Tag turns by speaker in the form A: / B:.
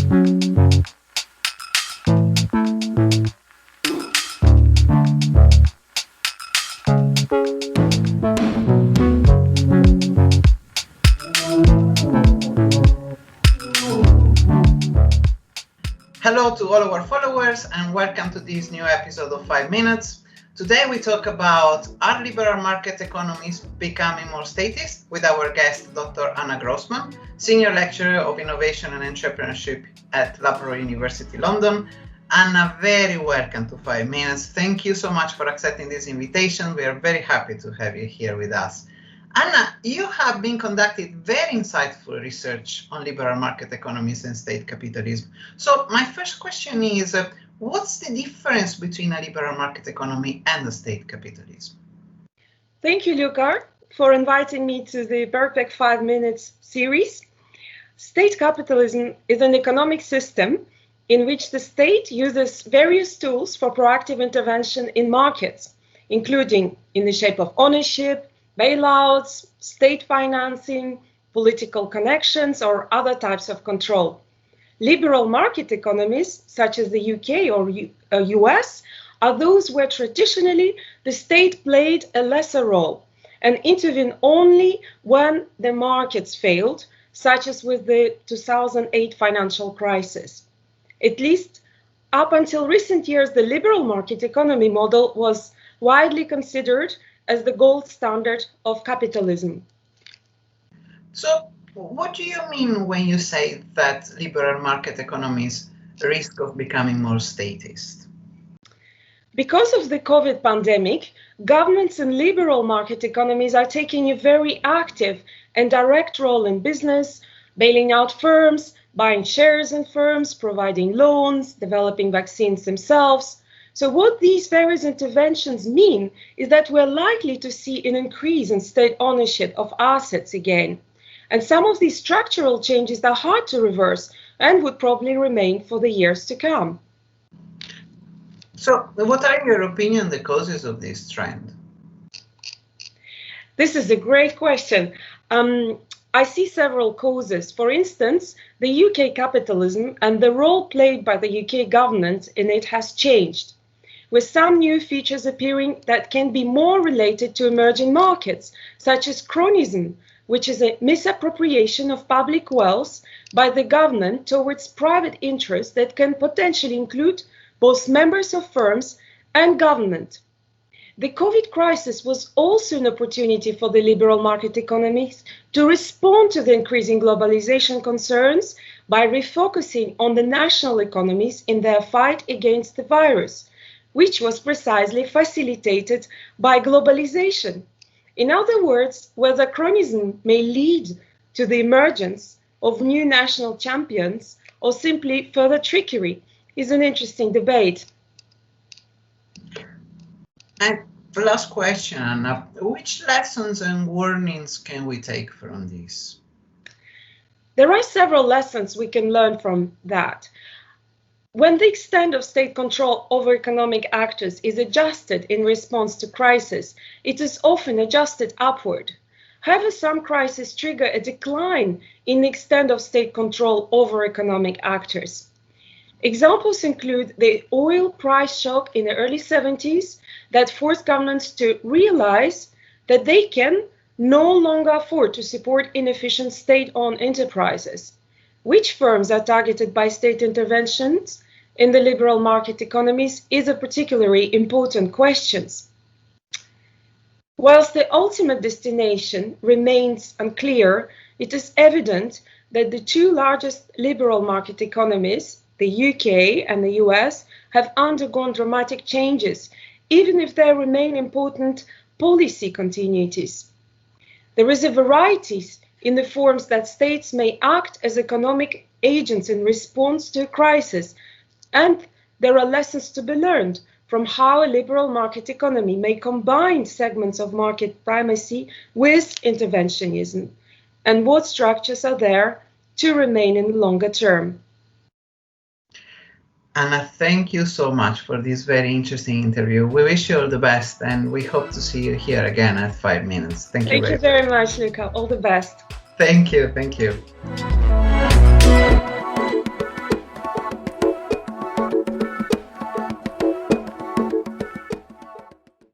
A: Hello to all of our followers and welcome to this new episode of 5 Minutes. Today we talk about are liberal market economies becoming more statist with our guest Dr. Anna Grosman, Senior Lecturer of Innovation and Entrepreneurship at Loughborough University, London. Anna, very welcome to 5 Minutes. Thank you so much for accepting this invitation. We are very happy to have you here with us. Anna, you have been conducting very insightful research on liberal market economies and state capitalism. So my first question is, what's the difference between a liberal market economy and a state capitalism?
B: Thank you, Luca, for inviting me to the Birkbeck 5 Minutes series. State capitalism is an economic system in which the state uses various tools for proactive intervention in markets, including in the shape of ownership, bailouts, state financing, political connections, or other types of control. Liberal market economies, such as the UK or US, are those where traditionally the state played a lesser role and intervened only when the markets failed, such as with the 2008 financial crisis. At least up until recent years, the liberal market economy model was widely considered as the gold standard of capitalism.
A: So what do you mean when you say that liberal market economies risk of becoming more statist?
B: Because of the COVID pandemic, governments and liberal market economies are taking a very active and direct role in business, bailing out firms, buying shares in firms, providing loans, developing vaccines themselves. So what these various interventions mean is that we're likely to see an increase in state ownership of assets again. And some of these structural changes are hard to reverse and would probably remain for the years to come.
A: So what are, in your opinion, the causes of this trend?
B: This is a great question. I see several causes. For instance, the UK capitalism and the role played by the UK government in it has changed, with some new features appearing that can be more related to emerging markets, such as cronyism, which is a misappropriation of public wealth by the government towards private interests that can potentially include both members of firms and government. The COVID crisis was also an opportunity for the liberal market economies to respond to the increasing globalization concerns by refocusing on the national economies in their fight against the virus, which was precisely facilitated by globalization. In other words, whether cronyism may lead to the emergence of new national champions or simply further trickery is an interesting debate.
A: And last question, Anna, which lessons and warnings can we take from this?
B: There are several lessons we can learn from that. When the extent of state control over economic actors is adjusted in response to crisis, it is often adjusted upward. However, some crises trigger a decline in the extent of state control over economic actors. Examples include the oil price shock in the early 70s that forced governments to realize that they can no longer afford to support inefficient state-owned enterprises. Which firms are targeted by state interventions in the liberal market economies is a particularly important question. Whilst the ultimate destination remains unclear, it is evident that the two largest liberal market economies, the UK and the US, have undergone dramatic changes, even if there remain important policy continuities. There is a variety in the forms that states may act as economic agents in response to a crisis, and there are lessons to be learned from how a liberal market economy may combine segments of market primacy with interventionism, and what structures are there to remain in the longer term.
A: Anna, thank you so much for this very interesting interview. We wish you all the best and we hope to see you here again at 5 Minutes. Thank you
B: very much, Luca. All the best.
A: Thank you.